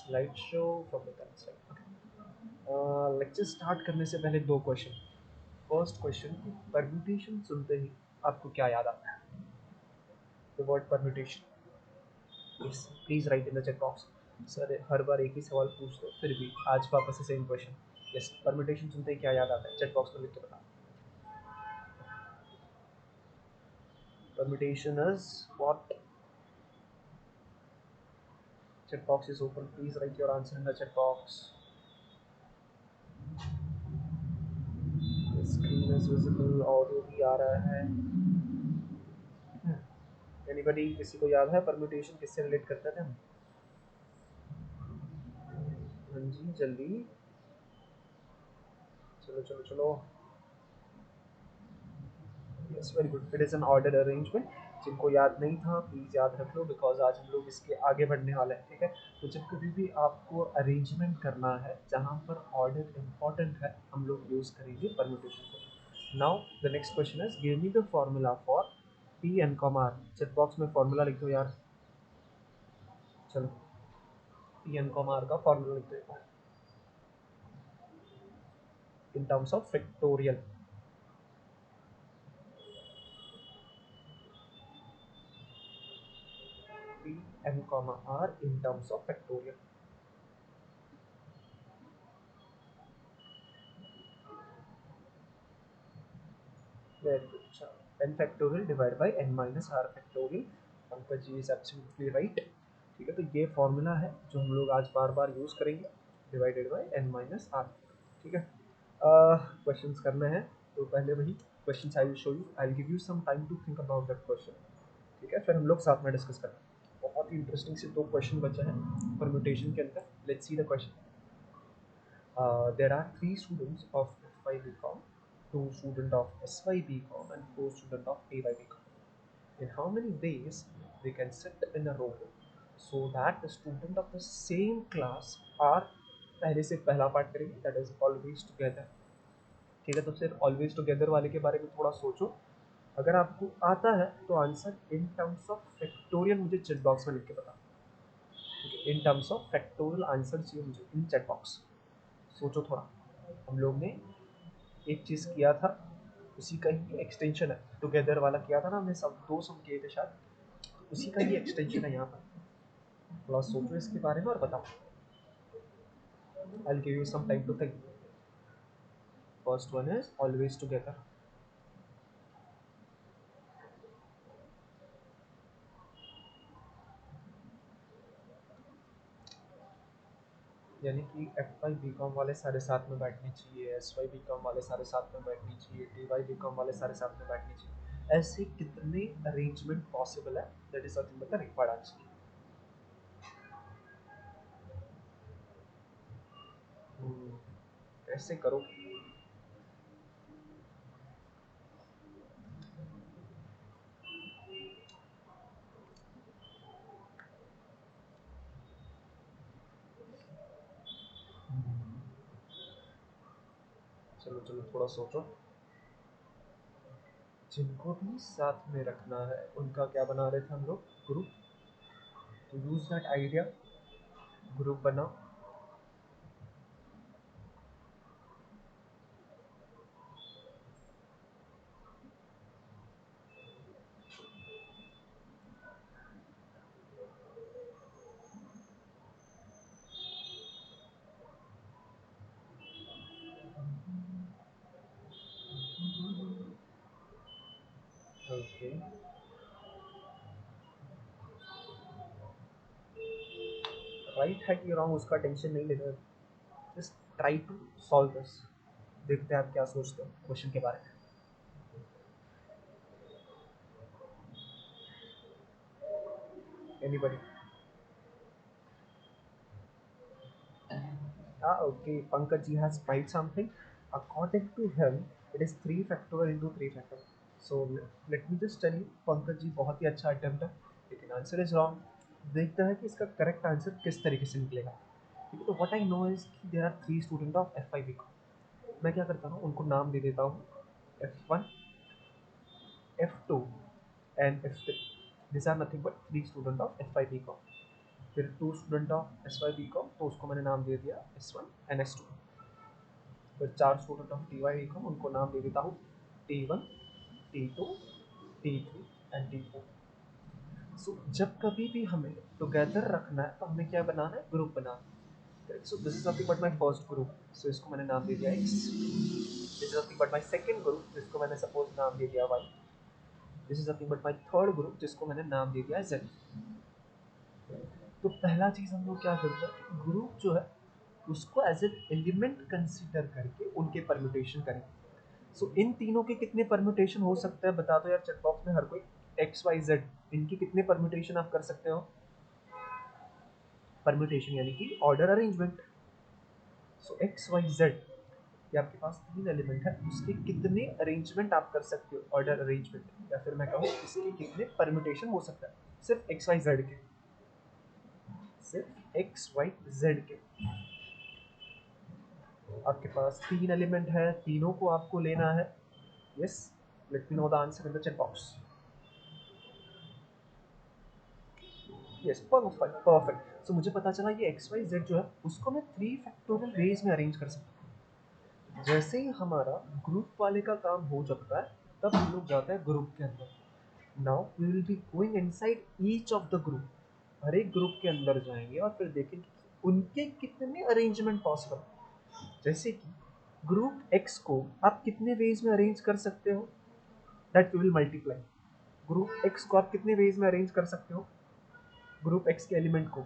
Slide show from the current slide. Okay, lecture start करने से पहले दो क्वेश्चन। फर्स्ट क्वेश्चन, परम्यूटेशन सुनते ही आपको क्या याद आता है? The word permutation. Yes, please write in the chat box. Sir हर बार एक ही सवाल पूछते हो, फिर भी आज वापस से सेम क्वेश्चन। यस, परम्यूटेशन सुनते ही क्या याद आता है? चैट बॉक्स में लिख के बताओ। Permutation is what? Chat box is open. Please write your answer in the chat box. The screen is visible. Audio भी आ रहा है। Anybody, किसी को याद है permutation किससे रिलेट करते थे हम? हाँ जी, जल्दी। चलो चलो चलो। Yes, very good. It is an ordered arrangement. जिनको याद नहीं था प्लीज़ याद रख लो, बिकॉज आज हम लोग इसके आगे बढ़ने वाले हैं, ठीक है? तो जब कभी भी आपको अरेंजमेंट करना है जहाँ पर ऑर्डर इम्पॉर्टेंट है, हम लोग यूज़ करेंगे परम्यूटेशन को। Now the next question is, give me the formula for P N comma R. Check box में फॉर्मूला लिख दो यार। चलो, पी एन कॉमा आर का फॉर्मूला लिख दो in terms of factorial. P N comma R in terms of factorial. Very good. N factorial divided by n minus r factorial. Pankaj ji is absolutely right. ठीक है, तो ये फॉर्मूला है जो हम लोग आज बार बार यूज़ करेंगे, divided by n minus R. ठीक है, क्वेश्चंस करना है तो पहले वही questions I will show you, I will give you some time to think about that question. ठीक है, फिर हम लोग साथ में डिस्कस करें। बहुत ही इंटरेस्टिंग से दो क्वेश्चन बचे हैं परम्यूटेशन के अंदर। Let's see the question. There are 3 students of FY BCom, 2 students of SY BCom, and 4 students of AY BCom. In how many ways they can sit in a row so that the student of the same class are, पहले से पहला part करेंगे, that is always together। ठीक है, तो सिर्फ always together वाले के बारे में थोड़ा सोचो। अगर आपको आता है तो answer in terms of factorial मुझे चैट बॉक्स में लिख के बता। ठीक है, इन टर्म्स ऑफ फैक्टोरियल आंसर चाहिए मुझे इन चैट बॉक्स। सोचो थोड़ा। हम लोग ने एक चीज़ किया था, उसी का ही एक्सटेंशन है। टुगेदर वाला किया था ना हमने, सब दो सम किए थे शायद, उसी का ही एक्सटेंशन है यहाँ पर। थोड़ा सोचो इसके बारे में और बताओ। I will give you some time to think. First one is always together. यानी कि एफ वाई बी कॉम वाले सारे साथ में बैठने चाहिए, एस वाई बी कॉम वाले सारे साथ में बैठने चाहिए, टी वाई बी कॉम वाले सारे साथ में बैठने चाहिए। ऐसे कितने अरेंजमेंट पॉसिबल है? That is nothing but the required answer. ऐसे करो। चलो चलो थोड़ा सोचो। जिनको भी साथ में रखना है उनका क्या बना रहे थे हम लोग? ग्रुप। तो यूज दैट आइडिया, ग्रुप बनाओ। ओके, राइट है कि रॉन्ग उसका टेंशन नहीं लेना। Just try to solve this. देखते हैं आप क्या सोचते हो क्वेश्चन के बारे में। Anybody? Okay, Pankaj ji has tried something. According to him, it is 3 factorial into 3 factorial. So let me just tell you, Pankaj ji बहुत ही अच्छा अटेम्प्ट है, लेकिन आंसर इज रॉन्ग। देखते हैं कि इसका करेक्ट आंसर किस तरीके से निकलेगा। ठीक है, तो व्हाट आई नो इज कि there are 3 student of F I B com. मैं क्या करता हूँ, उनको नाम दे देता हूँ, F1, F2 and F3। These are nothing but 3 student of FI BCom। फिर 2 student of S Y B com, तो उसको मैंने नाम दे दिया S1 एंड S2। फिर 4 student of T Y B com, उनको नाम दे देता हूँ T1, T2, T3 and T4। सो जब कभी भी हमें टुगेदर रखना है तो हमें क्या बनाना है, ग्रुप बनाना है। So this is nothing but my first group, so इसको मैंने नाम दे दिया X। This is nothing but my second group, जिसको मैंने सपोज नाम दे दिया Y। This is nothing but my third group, जिसको मैंने नाम दे दिया Z। तो पहला चीज हम लोग क्या करते हैं, ग्रुप जो है उसको एज एन एलिमेंट कंसीडर करके उनके परम्यूटेशन करेंगे। सो इन तीनों के कितने परम्यूटेशन हो सकते हैं बता दो यार चैट बॉक्स में हर कोई। एक्स वाई जेड, इनके कितने परम्यूटेशन आप कर सकते हो? परम्यूटेशन यानी कि ऑर्डर अरेंजमेंट। सो एक्स वाई जेड, ये आपके पास 3 एलिमेंट है, उसके कितने अरेंजमेंट आप कर सकते हो, ऑर्डर अरेंजमेंट, या फिर मैं कहूँ इसके कितने परम्यूटेशन हो सकता है सिर्फ एक्स वाई जेड के, सिर्फ एक्स वाई जेड के। आपके पास 3 एलिमेंट है, तीनों को आपको लेना है। Yes, let me know the answer in the chat box. Yes, perfect perfect. So मुझे पता चला ये एक्स वाई जेड जो है उसको मैं 3 फैक्टोरियल वेज में अरेंज कर सकता हूँ। जैसे ही हमारा ग्रुप वाले का काम हो जाता है तब हम लोग जाते हैं ग्रुप के अंदर। Now we will be going inside each of the group, हर एक ग्रुप के अंदर जाएंगे और फिर देखेंगे कि उनके कितने अरेंजमेंट पॉसिबल। जैसे कि ग्रुप एक्स को आप कितने वेज में अरेंज कर सकते हो, that we will multiply. Group X को आप कितने वेज में अरेंज कर सकते हो, ग्रुप एक्स के एलिमेंट को,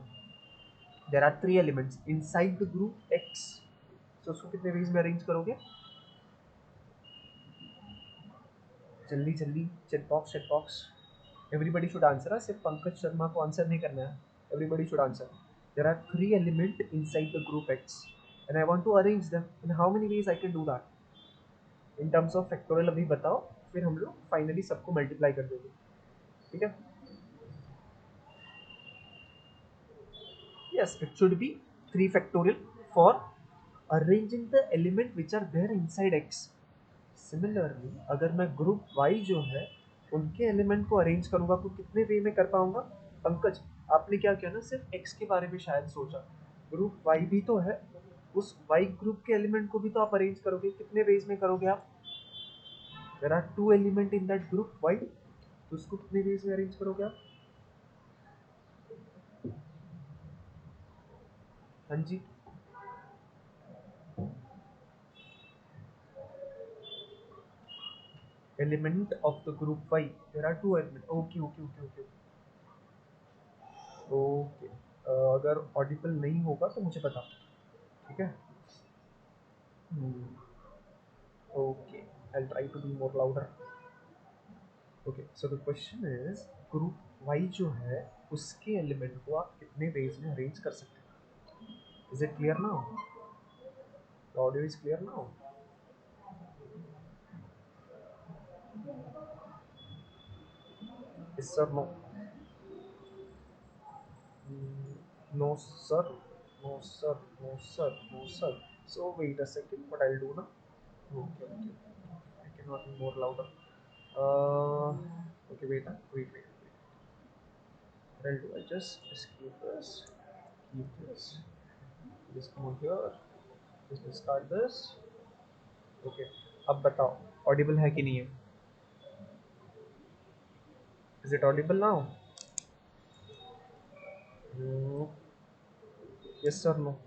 there are 3 elements inside the group X, तो उसको कितने वेज में अरेंज करोगे? जल्दी जल्दी, chat box chat box, everybody should answer. सिर्फ पंकज शर्मा को आंसर नहीं करना है, everybody should answer. There are 3 element inside the group X and I want to arrange them in how many ways I can do that in terms of factorial. अभी बताओ, फिर हम लोग फाइनली सबको मल्टीप्लाई कर देंगे, ठीक है? Yes, it should be 3 factorial for arranging the element which are there inside X. Similarly, अगर मैं ग्रुप Y जो है उनके एलिमेंट को अरेंज करूंगा तो कितने वे में कर पाऊंगा? पंकज, आपने क्या किया ना, सिर्फ X के बारे में शायद सोचा, ग्रुप Y भी तो है, उस Y ग्रुप के एलिमेंट को भी तो आप अरेंज करोगे, कितने वेज में करोगे आप? There are 2 element in that group Y, तो उसको कितने वेज में अरेंज करोगे आप? हाँ जी, element of the group Y, there are 2 elements. Okay. Okay, अगर ऑडिबल नहीं होगा तो मुझे बता, ठीक है? Okay, I try to be more louder. Okay, so the question is, group Y जो है उसके एलिमेंट को आप कितने वेज में अरेंज कर सकते हैं? Is it clear now? The audio is clear now? Yes sir, no? No sir, no sir, no sir, no sir. So wait a second, what I'll do now? Okay. I cannot be more louder. Uh, okay, wait. What I'll do, I just keep this, just come here, just discard this. Okay, अब बताओ Audible है कि नहीं है? Is it audible now? No. Yes or no?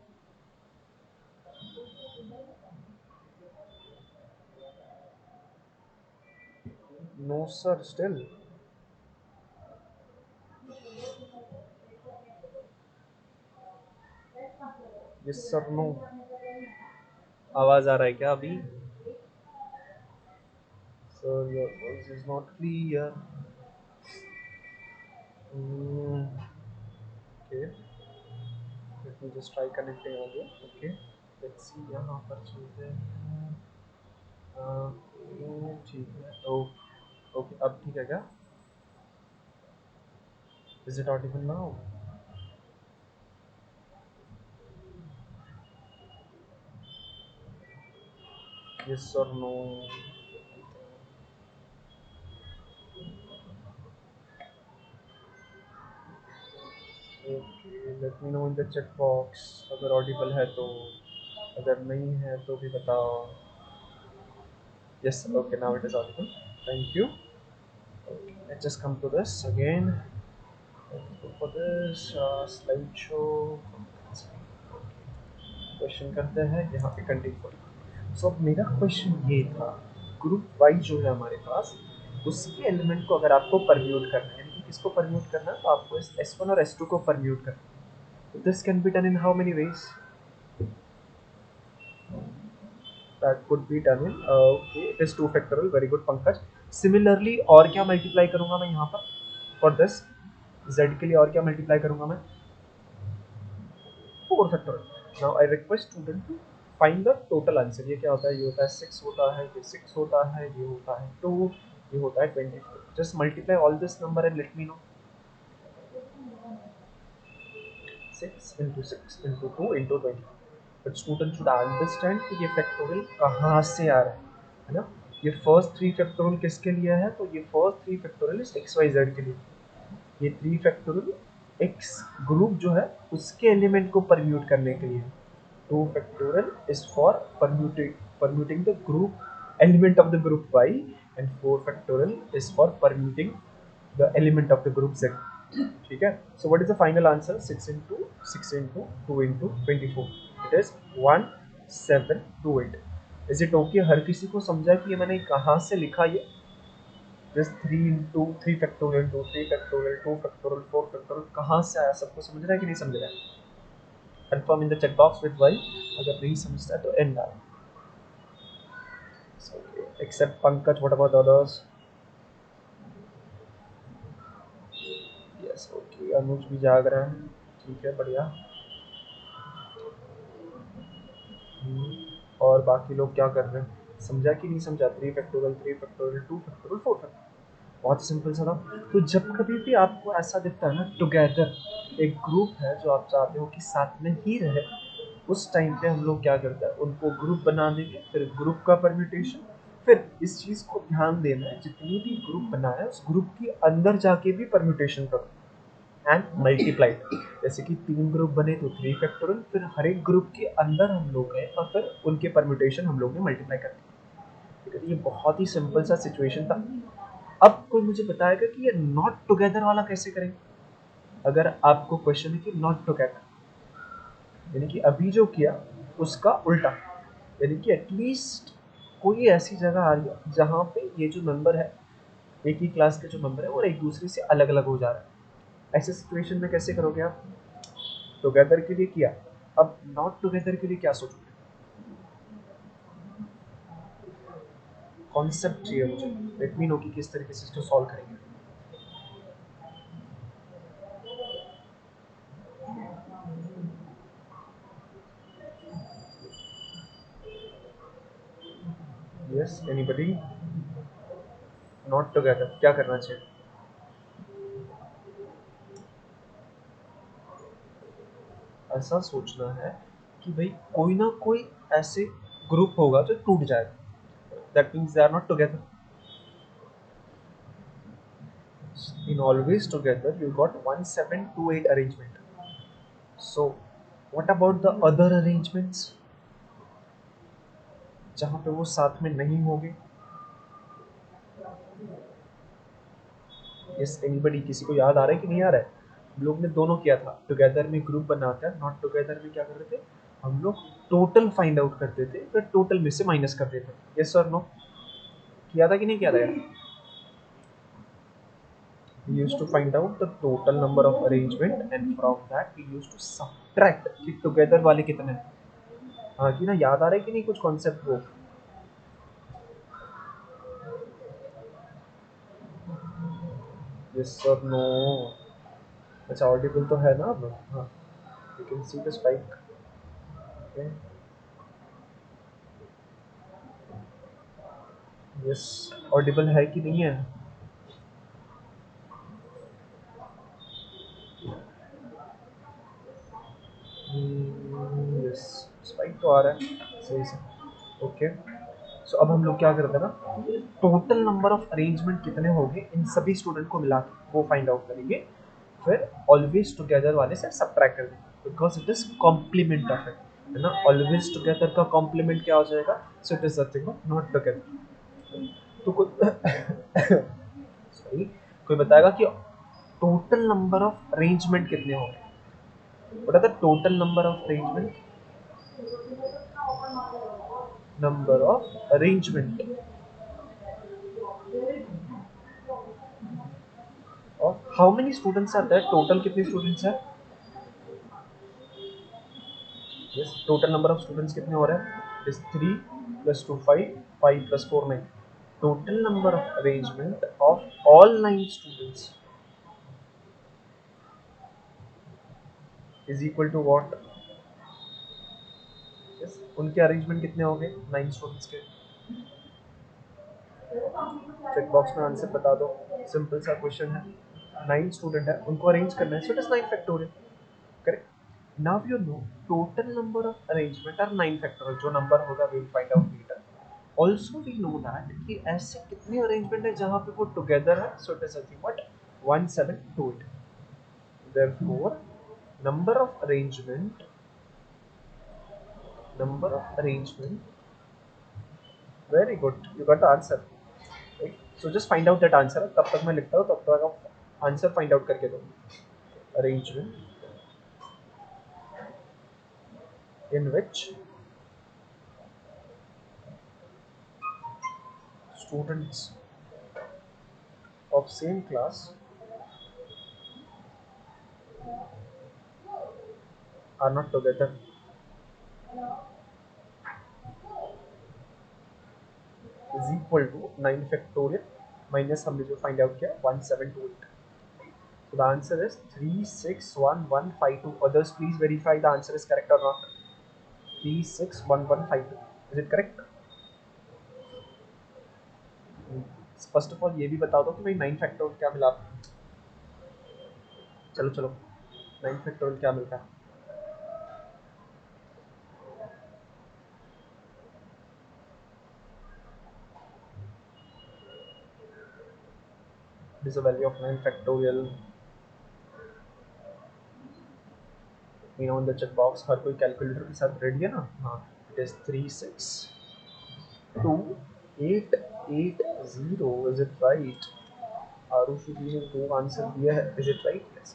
No sir, still. Yes sir, no. आवाज आ रहा है क्या अभी? Sir, your voice is not clear. Okay, let me just try connecting again. Okay, let's see, यहाँ पर चलते हैं। ठीक है, ओके, अब ठीक है क्या? Is it audible now? Yes or no? Okay, me know in the chat box अगर ऑडिबल है तो, अगर नहीं है तो भी बताओ। Yes, okay, now it is Audible, thank you. Okay, let's just come to this again. Let's go for this slideshow. Question करते हैं यहाँ पे कंटिन्यू। सो मेरा क्वेश्चन ये था, ग्रुप वाई जो है हमारे पास, उसके एलिमेंट को अगर आपको परम्यूट करना है, यानी कि किसको परम्यूट करना है, तो आपको इस S1 और S2 को परम्यूट करना है। तो this can be done in how many veg? That could be done in okay, it is 2 factorial, very good Pankaj. Similarly और क्या मल्टीप्लाई करूंगा मैं यहाँ पर for this z के लिए, और क्या मल्टीप्लाई करूंगा मैं? 4 factorial। now I request student to find the total answer। ये क्या होता है? ये होता है 6 होता है, ये 6 होता है, ये होता है 2, ये होता है 24। just multiply all this number and let me know। 6 into 6 into 2 into 24। but student should understand कि ये फैक्टोरियल कहाँ से आ रहा है ना। ये फर्स्ट 3 फैक्टोरियल किसके लिए है? तो ये फर्स्ट 3 फैक्टोरियल इस एक्स वाई जेड के लिए। ये 3 फैक्टोरियल एक्स ग्रुप जो है उसके एलिमेंट को परम्यूट करने के लिए। 2 factorial is for permuting the group element of the group y, and 4 factorial is for permuting the element of the group z। ठीक है। so what is the final answer? 6 into 6 into 2 into 24, it is 1728। is it okay? हर किसी को समझा कि ये मैंने कहाँ से लिखा? ये this 3 into 3 factorial 2 3 factorial 2 factorial 4 factorial कहाँ से आया? सबको समझ रहा है कि नहीं समझ रहा है? confirm in the chat box with y। अगर नहीं समझता है तो n डाल। okay, except Pankaj, what about the others? yes, okay, अनुज भी जाग रहा है, ठीक है, बढ़िया। और बाकी लोग क्या कर रहे हैं? समझा कि नहीं समझा? 3 फैक्टोरियल 3 फैक्टोरियल 2 फैक्टोरियल 4 फैक्टोरियल, बहुत सिंपल सा था। तो जब कभी भी आपको ऐसा दिखता है ना, टुगेदर एक ग्रुप है जो आप चाहते हो कि साथ में ही रहे, उस टाइम पे हम लोग क्या करते हैं, उनको ग्रुप बना देंगे, फिर ग्रुप का परम्यूटेशन। फिर इस चीज को ध्यान देना है, जितनी भी ग्रुप बनाया है उस ग्रुप के अंदर जाके भी परम्यूटेशन करो एंड मल्टीप्लाई। जैसे कि 3 ग्रुप बने तो 3 फैक्टोरियल, फिर हर एक ग्रुप के अंदर हम लोग गए और फिर उनके परम्यूटेशन हम लोग ने मल्टीप्लाई कर दिया। ये बहुत ही सिंपल सा सिचुएशन था। अब कोई मुझे बताएगा कि ये नॉट टुगेदर वाला कैसे करें? अगर आपको क्वेश्चन है कि नॉट टुगेदर, यानी कि अभी जो किया उसका उल्टा, यानी कि एटलीस्ट कोई ऐसी जगह आ रही है जहाँ पे ये जो नंबर है, एक ही क्लास के जो नंबर है वो एक दूसरे से अलग अलग हो जा रहा है। ऐसे सिचुएशन में कैसे करोगे आप? टुगेदर के लिए किया, अब नॉट टुगेदर के लिए क्या सोचोगे? कॉन्सेप्ट चाहिए मुझे, लेट मी नो कि किस तरीके से इसको सॉल्व करेंगे। Yes, anybody? नॉट टुगेदर क्या करना चाहिए? ऐसा सोचना है कि भाई कोई ना कोई ऐसे ग्रुप होगा जो टूट जाएगा, that means they are not together. in always together you got 1728 arrangement। so what about the other arrangements जहाँ पे वो साथ में नहीं होंगे? yes, anybody? किसी को याद आ रहा है कि नहीं आ रहा है? हम लोग ने दोनों किया था, टुगेदर में ग्रुप बनाकर, नॉट टुगेदर में क्या करते थे हम लोग? टोटल फाइंड आउट करते थे, फिर टोटल में से माइनस करते थे। यस और नो? किया था कि नहीं किया था यार? we used to find out the total number of arrangement and from that we used to subtract कि टुगेदर वाले कितने हैं। हाँ कि ना, याद आ रहा है कि नहीं कुछ कॉन्सेप्ट वो? यस और नो? अच्छा, ऑडिबल तो है ना अब? हाँ, you can see the spike. Okay, yes, Audible है कि नहीं है? यस, स्पाइक तो आ रहा है सही से। ओके, सो अब हम लोग क्या करते हैं ना, टोटल नंबर ऑफ अरेंजमेंट कितने होंगे इन सभी स्टूडेंट को मिला के वो फाइंड आउट करेंगे, फिर ऑलवेज टुगेदर वाले से सब्ट्रैक्ट कर देंगे। Because it is complement of it, है ना. ऑलवेज टुगेदर का कॉम्प्लीमेंट क्या हो जाएगा? So it is nothing but not together. तो कोई सॉरी, कोई बताएगा कि टोटल नंबर ऑफ अरेंजमेंट कितने होंगे? What are the total number of arrangement? Number of arrangement of how many students are there? Total कितने स्टूडेंट्स हैं? Yes, total number of students कितने हो रहे हैं? Is 3 + 2 5, 5 + 4 9. Total number of arrangement of all 9 students is equal to what? Yes, उनके arrangement कितने हो गए 9 स्टूडेंट्स के? चेक बॉक्स में आंसर बता दो. सिंपल सा क्वेश्चन है. 9 स्टूडेंट है, उनको अरेंज करना है, so it is 9 factorial. Correct. Now you know total number of arrangement are 9 factorial. जो नंबर होगा we will find out later. Also we know that कि ऐसे कितने अरेंजमेंट है जहाँ पे वो टुगेदर है, so it is nothing but 1728. therefore number of arrangement very good, you got the answer. Right? So just find out that answer. तब तक मैं लिखता हूँ, तब तक आप आंसर फाइंड आउट करके दो. Arrangement in which students of same class are not together is equal to 9 factorial minus हमने जो फाइंड आउट किया 1728. So the answer is 361152. Others please verify the answer is correct or not. 361152. Is it correct? First of all ये भी बता दो कि भाई 9 factorial क्या मिला. चलो चलो, 9 फैक्टोरियल क्या मिलता है? What is the value of 9 factorial? You know in the chat box. हर कोई कैलकुलेटर के साथ रेडी है ना? हाँ. It is 362,880. Is it right? Arushi जी ने दो आंसर दिया है. Is it right? Yes.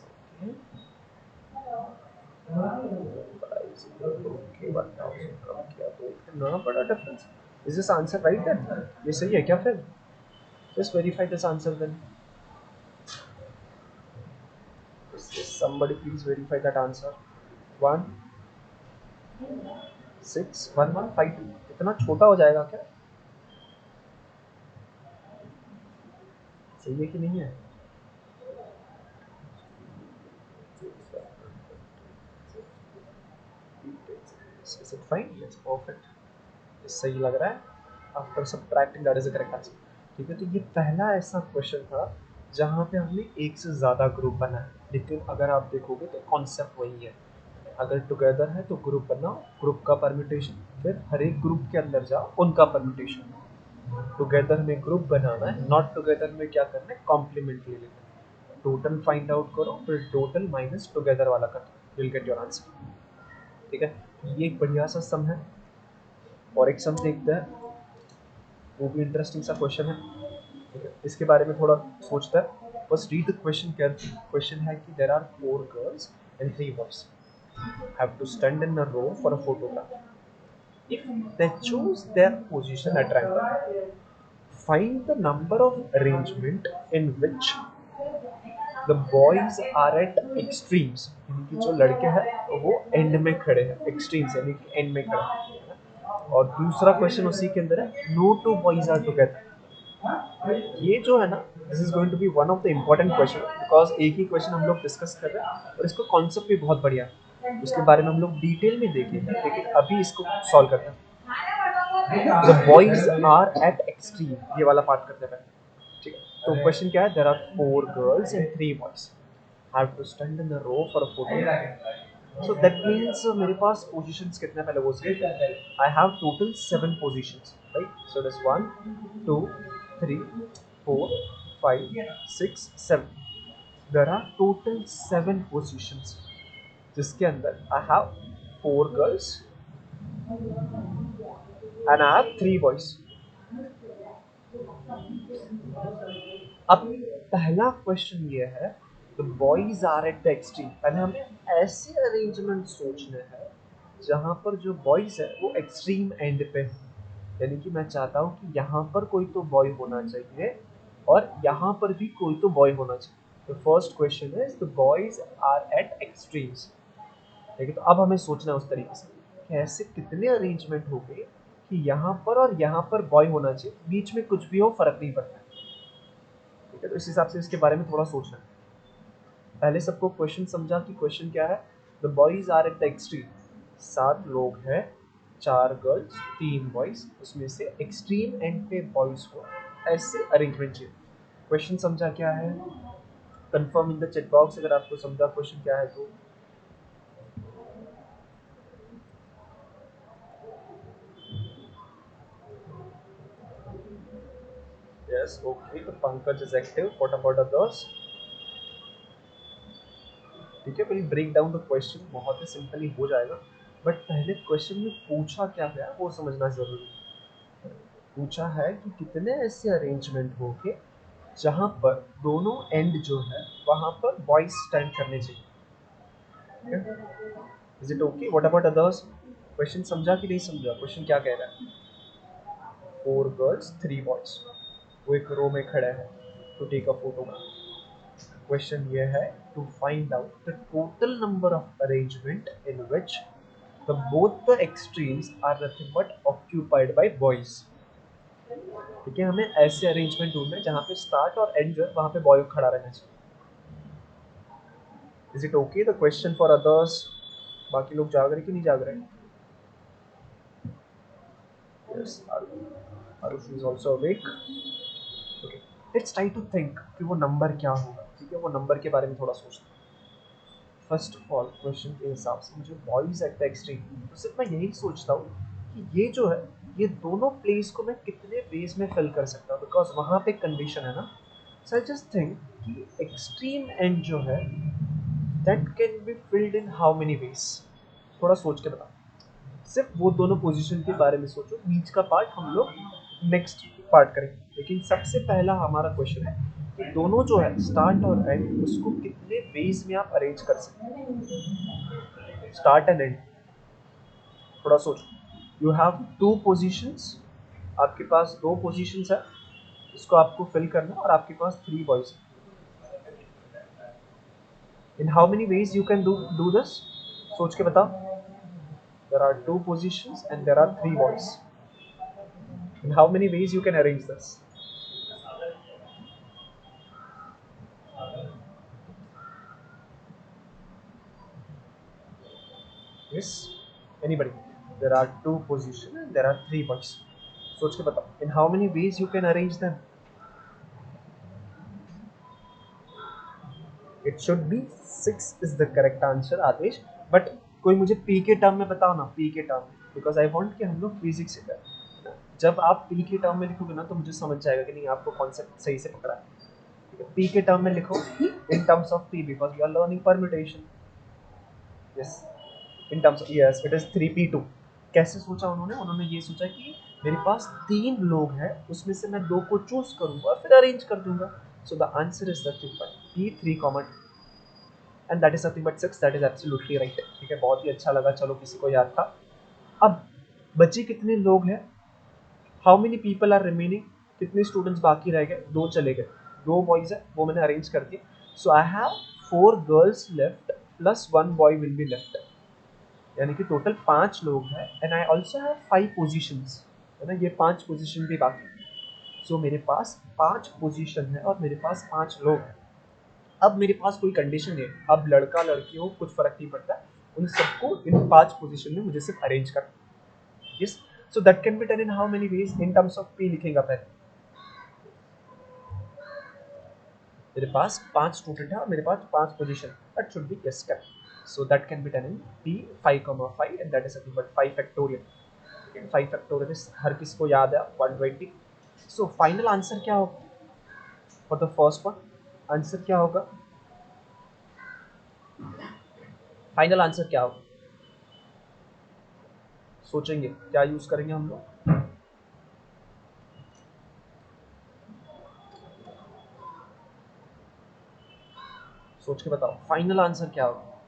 Okay. 1000 कम किया तो इतना बड़ा difference. Is this answer right then? ये सही है क्या फिर? Just verify this answer then. Somebody please verify that answer. 161152 इतना छोटा हो जाएगा क्या? सही है कि नहीं है? Is it fine? Yes, perfect. सही लग रहा है. After subtracting that is the correct answer. ठीक है, तो ये पहला ऐसा क्वेश्चन था जहाँ पे हमने एक से ज़्यादा ग्रुप बनाया. लेकिन अगर आप देखोगे तो कॉन्सेप्ट वही है. अगर टुगेदर है तो ग्रुप बनाओ, ग्रुप का परम्यूटेशन, फिर हर एक ग्रुप के अंदर जाओ, उनका परम्यूटेशन. टुगेदर में ग्रुप बनाना है, नॉट टुगेदर में क्या करना है? कॉम्प्लीमेंट ले लेना है. टोटल फाइंड आउट करो, फिर टोटल माइनस टुगेदर वाला कर दो, you will get your answer. ठीक है, ये एक बढ़िया सा सम है. और एक सम देखते हैं, वो भी इंटरेस्टिंग सा क्वेश्चन है. ठीक है, इसके बारे में थोड़ा सोचते हैं. बस read the question carefully. Question है कि there are 4 girls and 3 boys have to stand in a row for a photograph. If they choose their position at random, find the number of arrangement in which the boys are at extremes. यानी कि जो लड़के हैं वो and में खड़े हैं, extremes यानी कि एंड में खड़े हैं. और दूसरा क्वेश्चन उसी के अंदर है, no two boys are together. ये जो है ना, this is going to be one of the important question, because एक ही क्वेश्चन हम लोग डिस्कस कर रहे हैं और इसका कॉन्सेप्ट भी बहुत बढ़िया है. उसके बारे में हम लोग डिटेल में देखेंगे, लेकिन अभी इसको सॉल्व करते हैं. The boys are at extreme, ये वाला पार्ट करते हैं. ठीक है, तो क्वेश्चन क्या है? There are 4 girls and 3 boys have to stand in a row for a photo. So that means मेरे पास positions कितने पहले वो से? I have total 7 positions, right? So it is 1, 2, 3, 4, 5, 6, 7. There are total 7 positions. जिसके अंदर I have 4 girls and I have 3 boys. अब पहला question ये है, the boys are at the extreme. पहले हमें ऐसे अरेंजमेंट सोचने हैं जहां पर जो बॉयज है वो एक्सट्रीम एंड पे है। यानी कि मैं चाहता हूँ कि यहाँ पर कोई तो बॉय होना चाहिए और यहाँ पर भी कोई तो बॉय होना चाहिए। The first question is the boys are at extremes. ठीक है, तो अब हमें सोचना है उस तरीके से कि ऐसे कितने अरेंजमेंट हो गए कि यहाँ पर और यहाँ पर बॉय होना चाहिए, बीच में कुछ भी हो फर्क नहीं पड़ता। ठीक है, तो इस हिसाब से इसके बारे में थोड़ा सोचना है। पहले सबको क्वेश्चन समझा कि क्वेश्चन क्या है। The boys are at the extreme, 7 लोग हैं, 4 गर्ल्स 3 बॉयज, उसमें से एक्सट्रीम एंड पे बॉयज को ऐसे अरेंजमेंट चाहिए। क्वेश्चन समझा क्या है, confirm in the chat box अगर आपको समझा क्वेश्चन क्या है तो। यस, ओके, तो Pankaj is active, what about others. ठीक है, will break down the question, बहुत ही सिंपली हो जाएगा, बट पहले क्वेश्चन में पूछा क्या गया वो समझना जरूरी है। पूछा है कि कितने ऐसे अरेंजमेंट होंगे जहां पर दोनों एंड जो है वहां पर बॉयज स्टैंड करने चाहिए। Is it okay, what about others. Question समझा कि नहीं समझा, क्वेश्चन क्या कह रहा है। 4 गर्ल्स 3 बॉयज, वो एक रो में खड़े हैं to take a photograph. Question ये है to find out the total number of arrangement in which the both the extremes are nothing but occupied by boys. ठीक है, हमें ऐसे अरेंजमेंट ढूंढना है जहाँ पे स्टार्ट और एंड जो है वहाँ पे बॉय खड़ा रहना चाहिए। Is it okay, the question for others. बाकी लोग जाग रहे कि नहीं जाग रहे। Yes, Aarush is also awake. Okay, let's try to think कि वो नंबर क्या होगा। ठीक है, वो नंबर के बारे में थोड़ा सोचते हैं। फर्स्ट ऑफ ऑल क्वेश्चन के हिसाब से मुझे बॉयज एट द एक्सट्रीम, तो सिर्फ मैं यही सोचता हूँ कि ये जो है ये दोनों प्लेस को मैं कितने वेज में फिल कर सकता हूँ, बिकॉज वहाँ पे कंडीशन है ना। सो आई जस्ट थिंक कि एक्सट्रीम एंड जो है that can be filled in how many veg. थोड़ा सोच के बताओ, सिर्फ वो दोनों पोजीशन के बारे में सोचो, बीच का पार्ट हम लोग नेक्स्ट पार्ट करेंगे। लेकिन सबसे पहला हमारा क्वेश्चन है कि दोनों जो है स्टार्ट और एंड उसको कितने वेज में आप अरेंज कर सकते हैं, स्टार्ट एंड एंड। थोड़ा सोचो, यू हैव 2 पोजीशंस, आपके पास 2 पोजीशंस है, इसको आपको फिल करना है और आपके पास 3 boys. In how many ways you can do this, सोच के बताओ। There are 2 positions and there are 3 boys. In how many ways you can arrange this? Yes? Anybody? There are 2 positions and there are 3 boys. सोच के बताओ, in how many ways you can arrange them? It should be 6 is the correct answer, Adesh. But कोई मुझे P के term में बताओ ना, P के टर्म में, because I want कि हम लोग फिजिक्स से करें। जब आप P के टर्म में लिखोगे ना तो मुझे समझ जाएगा कि नहीं आपको कॉन्सेप्ट सही से पकड़ा है। P के टर्म में लिखो, in terms of P because we are learning permutation. Yes, in terms of, yes, it is 3p2। कैसे सोचा उन्होंने, उन्होंने ये सोचा कि मेरे पास 3 लोग हैं, उसमें से मैं 2 को चूज करूंगा फिर अरेंज कर दूंगा। So the answer is nothing but p3 common, and that is nothing but 6, that is absolutely right. ठीक है, बहुत ही अच्छा लगा, चलो किसी को याद था। अब बचे कितने लोग हैं, how many people are remaining, कितने स्टूडेंट्स बाकी रह गए, 2 चले गए, 2 बॉयज है वो मैंने अरेंज कर दिया। So I have 4 girls left plus 1 boy will be left, यानी कि टोटल 5 लोग हैं। And I also have 5 positions, है ना, ये 5 पोजीशन भी बाकी है। सो मेरे पास 5 पोजीशन है और मेरे पास 5 लोग हैं। अब मेरे पास कोई कंडीशन नहीं है, अब लड़का लड़की हो कुछ फर्क नहीं पड़ता, उन सबको इन 5 पोजीशन में मुझे सिर्फ अरेंज करना। Yes, so that can be done in how many ways, in terms of P लिखेगा पहले। मेरे पास 5 स्टूडेंट है और मेरे पास 5 position, that should be yes correct. So that can be done in p 5,5 and that is nothing but 5 factorial. 5 factorial हर किसी को याद है 120। सो फाइनल आंसर क्या होगा for the first one, answer क्या होगा, फाइनल आंसर क्या होगा? सोचेंगे क्या यूज करेंगे हम लोग? सोच के बताओ फाइनल आंसर क्या होगा?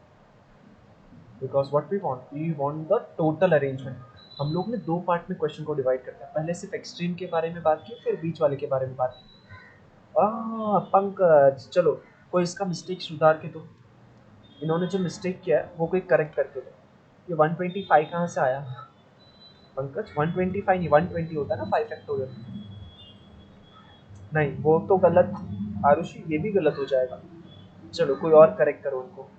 Because what we want the total arrangement. हम लोग ने दो पार्ट में क्वेश्चन को डिवाइड करते हैं, पहले सिर्फ एक्सट्रीम के बारे में बात की, फिर बीच वाले के बारे में बात की। पंकज चलो कोई इसका मिस्टेक सुधार के दो। इन्होंने जो मिस्टेक किया है वो कोई करेक्ट करके दो। ये 125 कहाँ से आया पंकज? 125 नहीं 120 होता है ना 5 फैक्टोरियल। नहीं वो तो गलत। आरुषि ये भी गलत हो जाएगा। चलो कोई और करेक्ट करो उनको।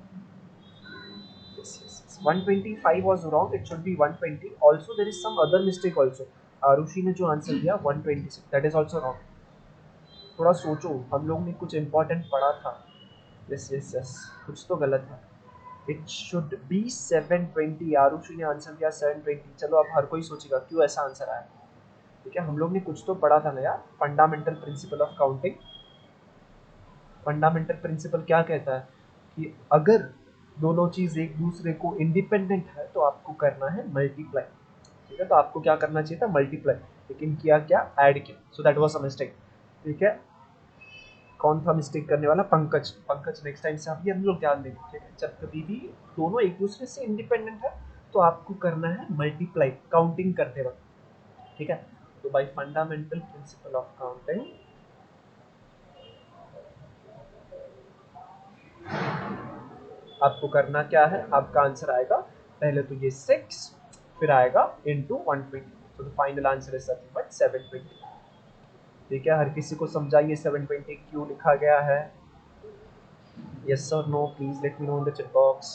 Yes, yes, yes. 125 was wrong. It should be 120. Also, there is some other mistake also. Arushi ने जो आंसर दिया 126, that is also wrong. थोड़ा सोचो, हम लोग ने कुछ इम्पोर्टेंट पढ़ा था। Yes, yes, yes. कुछ तो गलत है। It should be 720. आरुषि ने आंसर दिया 720. चलो अब हर कोई सोचेगा क्यों ऐसा आंसर आया। ठीक है, हम लोग ने कुछ तो पढ़ा था ना यार, fundamental principle of counting. Fundamental principle क्या कहता है कि अगर दोनों चीज एक दूसरे को इंडिपेंडेंट है तो आपको करना है मल्टीप्लाई। ठीक है, तो आपको क्या करना चाहिए था? मल्टीप्लाई। लेकिन किया क्या? ऐड किया। So that was a mistake. ठीक है, कौन था मिस्टेक करने वाला? पंकज। पंकज नेक्स्ट टाइम से आप ये हम लोग ध्यान देंगे। ठीक है, जब कभी भी दोनों एक दूसरे से इंडिपेंडेंट है तो आपको करना है मल्टीप्लाई काउंटिंग करते वक्त। ठीक है, तो bye fundamental principle of counting आपको करना क्या है? आपका आंसर आएगा पहले तो ये 6, फिर आएगा इनटू 120। तो final answer is nothing but 720। ठीक है, हर किसी को समझाइए 720 क्यों लिखा गया है। यस और no please let me know in the chat box.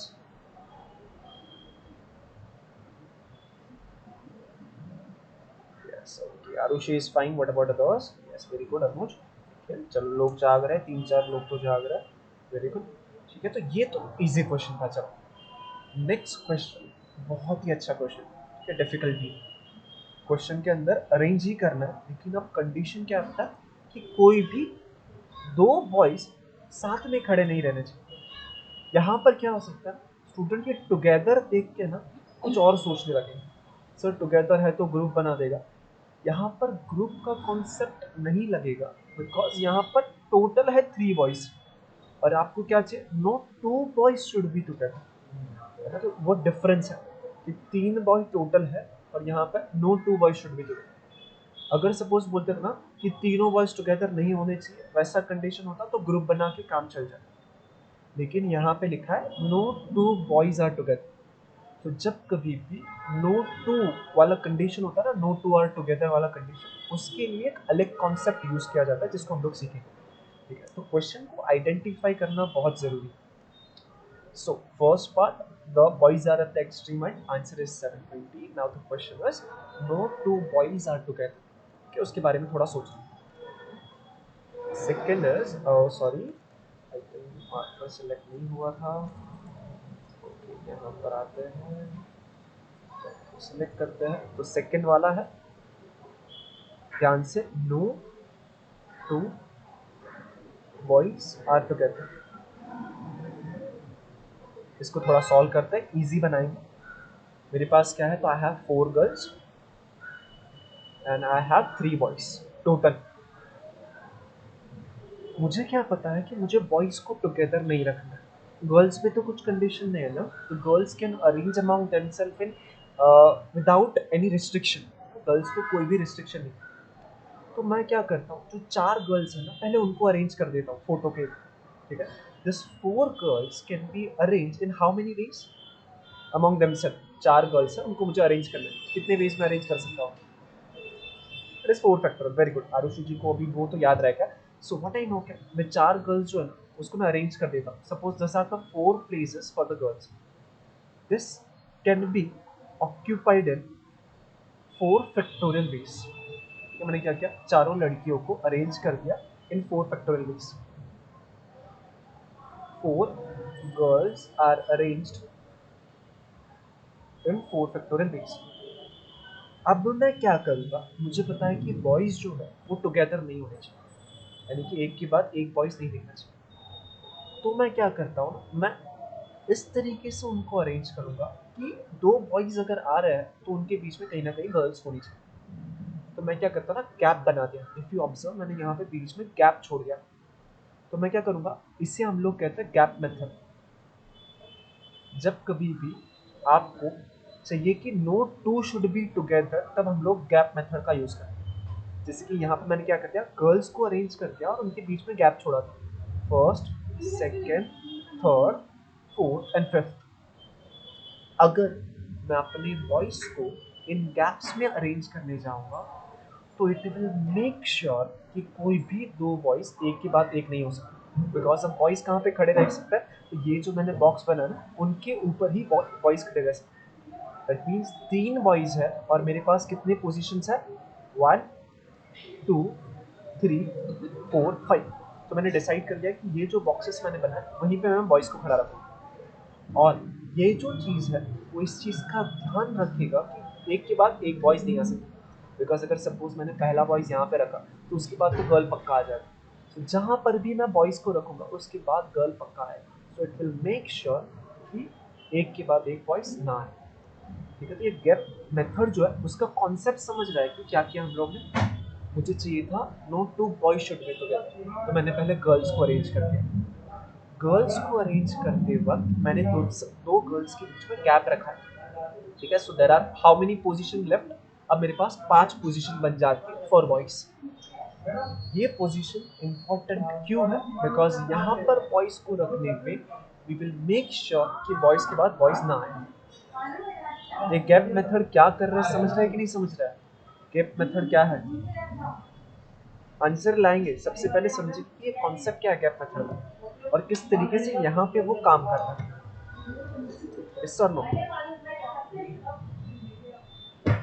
Yes okay, Arushi is fine, what about others? Yes very good Anuj. चलो लोग जाग रहे हैं, 3-4 लोग तो जाग रहे हैं, वेरी गुड। ठीक है, तो ये तो इजी क्वेश्चन था। चलो नेक्स्ट क्वेश्चन, बहुत ही अच्छा क्वेश्चन। ठीक है, डिफिकल्टी क्वेश्चन के अंदर अरेंज ही करना है, लेकिन अब कंडीशन क्या होता है कि कोई भी दो बॉयज साथ में खड़े नहीं रहने चाहिए। यहाँ पर क्या हो सकता है, स्टूडेंट ये टुगेदर देख के ना कुछ और सोचने लगे। सर टुगेदर है तो ग्रुप बना देगा। यहाँ पर ग्रुप का कॉन्सेप्ट नहीं लगेगा, बिकॉज यहाँ पर टोटल है 3 बॉयज और आपको क्या चाहिए? No 2 boys should be together. तो वो डिफरेंस है कि 3 बॉय टोटल है और यहाँ पर no 2 boys should be together. अगर सपोज बोलते थे ना कि तीनों बॉयज टुगेदर नहीं होने चाहिए, वैसा कंडीशन होता तो ग्रुप बना के काम चल जाता। लेकिन यहाँ पे लिखा है नो 2 बॉयज आर टुगेदर। तो जब कभी भी नो 2 वाला कंडीशन होता है ना, नो 2 आर टुगेदर वाला कंडीशन, उसके लिए एक अलग कॉन्सेप्ट यूज किया जाता है जिसको हम लोग सीखेंगे। ठीक है, तो क्वेश्चन को आइडेंटिफाई करना बहुत जरूरी है। So first part, the boys are at the extreme end. Answer is 720. Now the question was, no 2 boys are together. Okay, उसके बारे में थोड़ा सोचना। Second is sorry, I think answer select नहीं हुआ था। ओके, यहाँ पर आते हैं, सिलेक्ट करते हैं। तो सेकेंड वाला है, ध्यान से, नो 2 बॉयज आर टुगेदर। इसको थोड़ा सॉल्व करते हैं, इजी बनाएंगे। मेरे पास क्या है, तो आई have 4 girls and I have 3 boys total. मुझे क्या पता है कि मुझे बॉयज को टुगेदर नहीं रखना है। गर्ल्स पे तो कुछ कंडीशन नहीं है ना, तो girls can arrange among themselves in without any restriction. Girls को कोई भी रिस्ट्रिक्शन नहीं। तो मैं क्या करता हूँ, जो 4 गर्ल्स है ना, पहले उनको अरेंज कर देता हूँ फोटो के। ठीक है, this 4 girls can be arrange in how many ways among themselves. 4 girls है, उनको मुझे अरेंज करना है। कितने वेज में अरेंज कर सकता हूँ? It is 4 factorial. Very good, Arushi ji को अभी वो तो याद रहेगा। सो व्हाट आई नो, क्या मैं 4 गर्ल्स जो है ना उसको मैं अरेंज कर देता हूँ। Suppose this are the 4 places for the girls. This can be occupied in 4 factorial ways. मैंने क्या किया, चारों लड़कियों को अरेंज कर दिया in 4 factorial ways. 4 girls are arranged in 4 factorial ways. अब मैं क्या करूँगा, मुझे पता है कि बॉयज जो है वो टुगेदर नहीं होने चाहिए, यानी कि एक के बाद एक बॉयज नहीं देखना चाहिए। तो मैं क्या करता हूँ, मैं इस तरीके से उनको अरेंज करूंगा कि दो बॉयज अगर आ रहे हैं तो उनके बीच में कहीं ना कहीं गर्ल्स होनी चाहिए। तो मैं क्या करता ना, गैप बना दिया। इफ यू ऑब्जर्व, मैंने यहाँ पे बीच में गैप छोड़ दिया। तो मैं क्या करूंगा, इसे हम लोग कहते हैं गैप मेथड। जब कभी भी आपको चाहिए कि no two should be together, तब हम लोग गैप मेथड का यूज करते हैं। जैसे कि यहाँ पे मैंने क्या कर दिया, गर्ल्स को अरेंज कर दिया और उनके बीच में गैप छोड़ा था। First, second, third, fourth and fifth. अगर मैं अपने वॉइस को इन गैप्स में अरेंज करने जाऊंगा तो इट विल मेक श्योर कि कोई भी दो वॉइस एक के बाद एक नहीं हो सकता। बिकॉज अब वॉइस कहाँ पे खड़े रह सकता है, तो ये जो मैंने बॉक्स बना ना, उनके ऊपर ही वॉइस खड़े रह सकते हैं। दैट मीन्स तीन वॉइस है और मेरे पास कितने पोजिशंस है, 1 2 3 4 5। तो मैंने डिसाइड कर लिया कि ये जो बॉक्सेस मैंने बनाए वहीं पे मैं वॉइस को खड़ा रखूँ। और ये जो चीज़ है वो इस चीज़ का ध्यान रखेगा कि एक के बाद एक वॉइस नहीं आ सकती। बिकॉज अगर सपोज मैंने पहला वॉइस यहाँ पे रखा तो उसके बाद तो गर्ल पक्का आ जाएगा। तो जहाँ पर भी मैं वॉइस को रखूँगा उसके बाद गर्ल पक्का आएगा। So it will make sure कि एक के बाद एक वॉइस ना आए। ठीक है, तो ये गैप मेथड जो है उसका कॉन्सेप्ट समझ रहा है कि क्या किया हम लोग ने। मुझे चाहिए था no two boys should be together, तो मैंने पहले गर्ल्स को अरेंज कर दिया। गर्ल्स को अरेंज करते वक्त मैंने दो गर्ल्स के बीच में गैप रखा है। ठीक है, so there are how many position left. अब मेरे पास 5 पोजिशन बन जाती है फॉर वॉइस। ये पोजीशन इंपॉर्टेंट क्यों है, बिकॉज यहाँ पर वॉइस को रखने पे वी विल मेक श्योर कि वॉइस के बाद वॉइस ना आए। ये गैप मेथड क्या कर रहा है, समझ रहा है कि नहीं समझ रहा है? गैप मेथड क्या है, आंसर लाएंगे। सबसे पहले समझिए कि ये कॉन्सेप्ट क्या है गैप मेथड का और किस तरीके से यहाँ पे वो काम कर रहा है। Yes or no?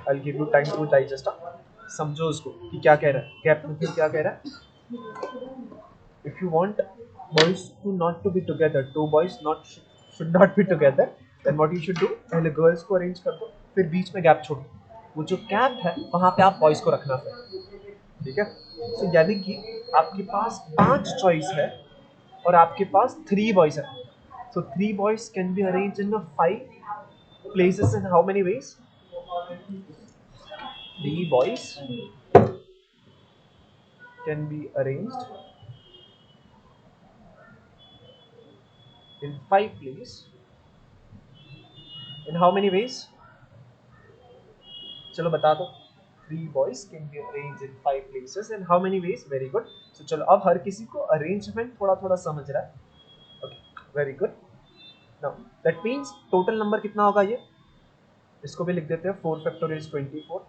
I'll give you time to digest. समझो उसको कि क्या कह रहा है गैप मेथड, क्या कह रहा है। If you want boys to not to be together, two boys not should not be together, then what you should do, पहले गर्ल्स को अरेंज कर दो, फिर बीच में गैप छोड़ो। वो जो गैप है वहां पे आप बॉयज को रखना है। ठीक है, सो यानी कि आपके पास 5 चॉइस है और आपके पास 3 बॉयज है। सो 3 boys can be arrange in 5 places in how many ways? 3 boys can be arranged in 5 places in how many ways? चलो बता दो। 3 boys can be arranged in 5 places in how many ways? Very good. So चलो अब हर किसी को arrangement थोड़ा थोड़ा समझ रहा है। Okay, very good. Now that means total number कितना होगा, ये इसको भी लिख देते हैं 4 फैक्टोरियल 24।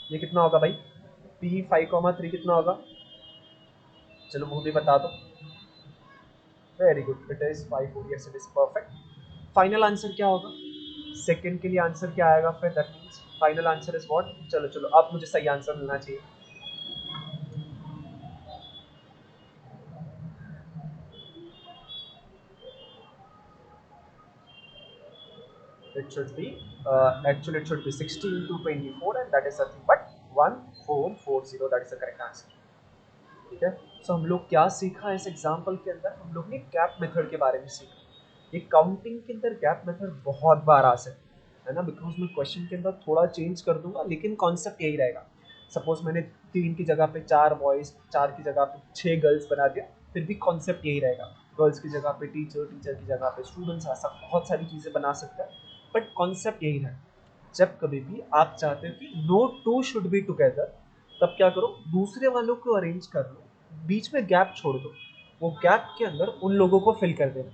ये कितना होगा भाई, p 5, 3 कितना होगा, चलो वो भी बता दो। Very good, it is 5 4। Yes, it is perfect. Final answer क्या होगा, सेकंड के लिए आंसर क्या आएगा फिर, that means final answer is what. चलो चलो अब मुझे सही आंसर मिलना चाहिए। It should be actually it should be 60 into 24 and that is nothing but 1440, that is the correct answer। ठीक है, सो हम लोग क्या सीखा इस एग्जाम्पल के अंदर, हम लोग ने गैप मेथड के बारे में सीखा। ये काउंटिंग के अंदर गैप मेथड बहुत बार आ सकता है ना, बिकॉज मैं क्वेश्चन के अंदर थोड़ा चेंज कर दूंगा लेकिन कॉन्सेप्ट यही रहेगा। सपोज मैंने 3 की जगह पे 4 बॉयज, 4 की जगह पे 6 गर्ल्स बना दिया, फिर भी कॉन्सेप्ट यही रहेगा। गर्ल्स की जगह पे टीचर, टीचर की जगह पे स्टूडेंट्स, ऐसा बहुत सारी चीज़ें बना सकते हैं, बट कॉन्सेप्ट यही है। जब कभी भी आप चाहते हो कि no two should be together, तब क्या करो, दूसरे वालों को अरेंज कर लो, बीच में गैप छोड़ दो, वो गैप के अंदर उन लोगों को फिल कर देना।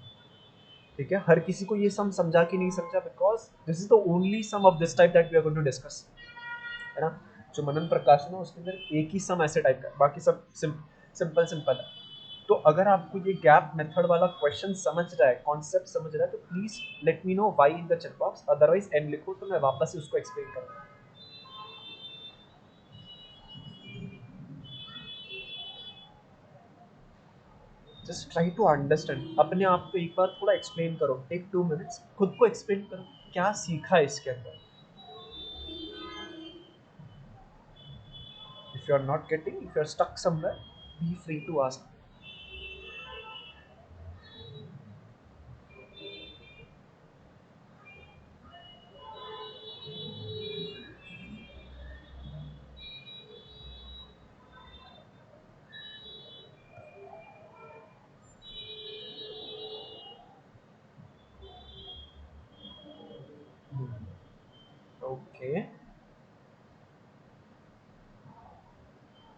ठीक है, हर किसी को ये सम समझा कि नहीं समझा, because this is the only sum of this type that we are going to discuss, है ना। जो मनन प्रकाशन है उसके अंदर एक ही सम ऐसे टाइप का, बाकी सब सिंपल सिंपल है। तो अगर आपको ये गैप मेथड वाला क्वेश्चन समझ रहा है, कॉन्सेप्ट समझ रहा है, तो please let me know why in the chat box, otherwise and लिखो तो मैं वापस से उसको एक्सप्लेन करूंगा। जस्ट ट्राई टू अंडरस्टैंड, अपने आप को एक बार थोड़ा एक्सप्लेन करो, टेक 2 मिनट्स खुद को एक्सप्लेन करो क्या सीखा है इसके अंदर। If you are not getting, if you are stuck somewhere, be free to ask. Okay,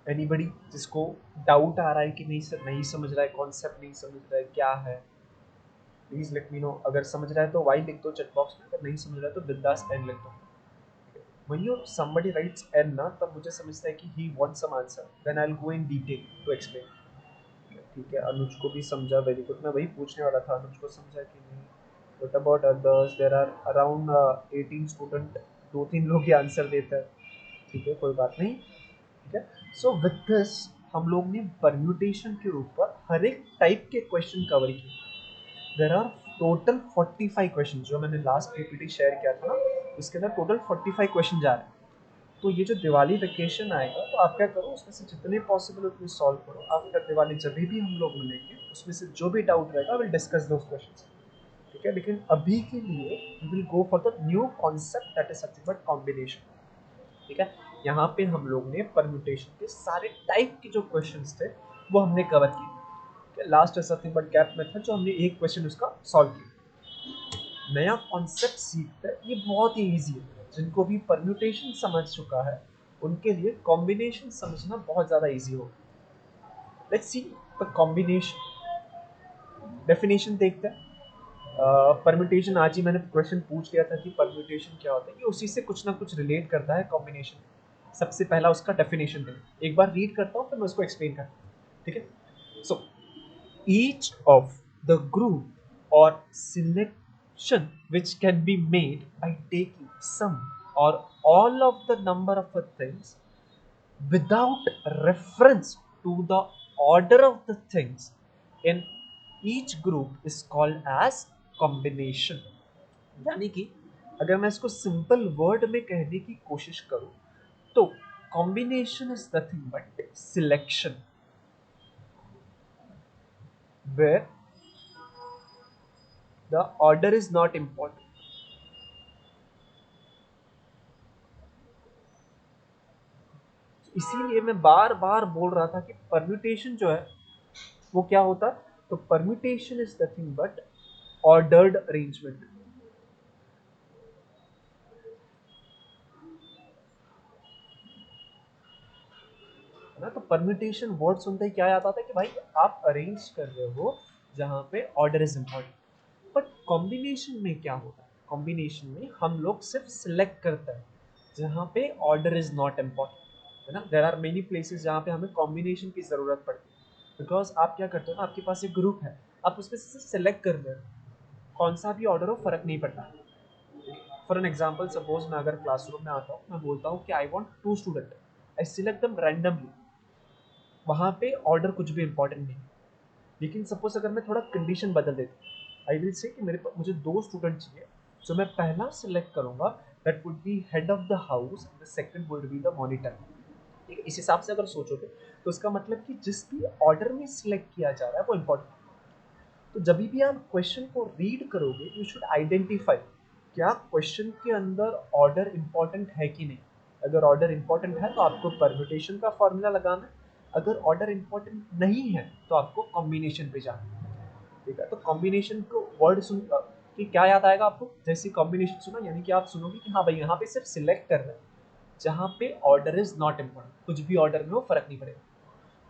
anybody जिसको डाउट आ रहा है कि नहीं सर नहीं समझ रहा है, कॉन्सेप्ट नहीं समझ रहा है, क्या है, प्लीज लेट मी नो। अगर समझ रहा है तो वाई लिख दो चैट बॉक्स में, अगर नहीं समझ रहा है तो बिंदास एन लिख दो। When you somebody writes n ना, तब मुझे समझता है कि he wants some answer, then I'll go in detail to explain। ठीक है, अनुज को भी समझा, वेरी गुड। मैं वही पूछने वाला था, अनुज को समझा कि नहीं। What about others? There are around 18 student, दो तीन लोग ही आंसर देते हैं। ठीक है, कोई बात नहीं। ठीक है, सो विद दिस हम लोग ने परम्यूटेशन के ऊपर हर एक टाइप के क्वेश्चन कवर किए। देर आर टोटल 45 क्वेश्चन, जो मैंने लास्ट पीपीटी शेयर किया था ना, उसके अंदर टोटल 45 क्वेश्चन जा रहे हैं। तो ये जो दिवाली वेकेशन आएगा, तो आप क्या करो, उसमें से जितने पॉसिबल उतने सॉल्व करो। आफ्टर दिवाली जब भी हम लोग मिलेंगे, उसमें से जो भी डाउट रहेगा विल डिस्कस दोस क्वेश्चंस। ठीक है, लेकिन अभी के लिए we will go for the new concept that is nothing but combination. ठीक है, यहाँ पे हम लोग ने परम्यूटेशन के सारे टाइप के जो क्वेश्चंस थे वो हमने कवर किए। Last is nothing but gap method, जो हमने एक क्वेश्चन उसका सॉल्व किया। नया कॉन्सेप्ट सीखते हैं, ये बहुत ही ईजी है। जिनको भी परम्यूटेशन समझ चुका है उनके लिए कॉम्बिनेशन समझना बहुत ज़्यादा ईजी होगा। Let's see the combination. Definition देखते हैं। परम्यूटेशन आज ही मैंने क्वेश्चन पूछ लिया था कि परम्यूटेशन क्या होता है, ये उसी से कुछ ना कुछ रिलेट करता है कॉम्बिनेशन। सबसे पहला उसका डेफिनेशन दें, एक बार रीड करता हूँ फिर मैं उसको एक्सप्लेन करता हूँ। ठीक है, सो each of the group or selection which can be made by taking some or all of the number of the things without reference to the order of the things in each group is called as combination। यानी कि अगर मैं इसको simple word में कहने की कोशिश करूं तो combination is nothing but selection, where the order is not important। इसीलिए मैं बार बार बोल रहा था कि परम्यूटेशन जो है वो क्या होता है, तो permutation is nothing but ordered arrangement. है ना, तो परम्यूटेशन वर्ड सुनते ही क्या याद आता है कि भाई आप अरेंज कर रहे हो जहाँ पे order is important. But combination में क्या होता है, कॉम्बिनेशन में हम लोग सिर्फ सिलेक्ट करते हैं जहाँ पे ऑर्डर इज नॉट इम्पॉर्टेंट। है ना, देर आर मेनी प्लेसेस जहाँ पे हमें कॉम्बिनेशन की ज़रूरत पड़ती है। बिकॉज आप क्या करते हो ना, आपके पास एक ग्रुप है, आप उसमें से सिलेक्ट कर रहे हो, कौन सा भी ऑर्डर हो फर्क नहीं पड़ता। फॉर एन एग्जाम्पल, सपोज मैं अगर क्लासरूम में आता हूँ, मैं बोलता हूँ कि I want 2 student, I select दम रैंडमली, वहाँ पे ऑर्डर कुछ भी इंपॉर्टेंट नहीं। लेकिन सपोज अगर मैं थोड़ा कंडीशन बदल देता हूँ, आई विल से कि मुझे 2 स्टूडेंट चाहिए, जो मैं पहला सिलेक्ट करूँगा that would be head of the house, the second would be the monitor. ठीक है, इस हिसाब से अगर सोचोगे तो इसका मतलब कि जिस भी ऑर्डर में सिलेक्ट किया जा रहा है वो इंपॉर्टेंट है। तो जब भी आप क्वेश्चन को रीड करोगे, यू शुड आइडेंटिफाई क्या क्वेश्चन के अंदर ऑर्डर इंपॉर्टेंट है कि नहीं। अगर ऑर्डर इंपॉर्टेंट है तो आपको परम्यूटेशन का फॉर्मूला लगाना है, अगर ऑर्डर इंपॉर्टेंट नहीं है तो आपको कॉम्बिनेशन पे जाना है। ठीक है, तो कॉम्बिनेशन को वर्ड सुन कि क्या याद आएगा आपको, जैसे कॉम्बिनेशन सुना यानी कि आप सुनोगे कि हाँ भाई यहाँ पे सिर्फ सिलेक्ट कर रहे हैं जहाँ पे ऑर्डर इज नॉट इम्पॉर्टेंट, कुछ भी ऑर्डर में हो फर्क नहीं पड़ेगा।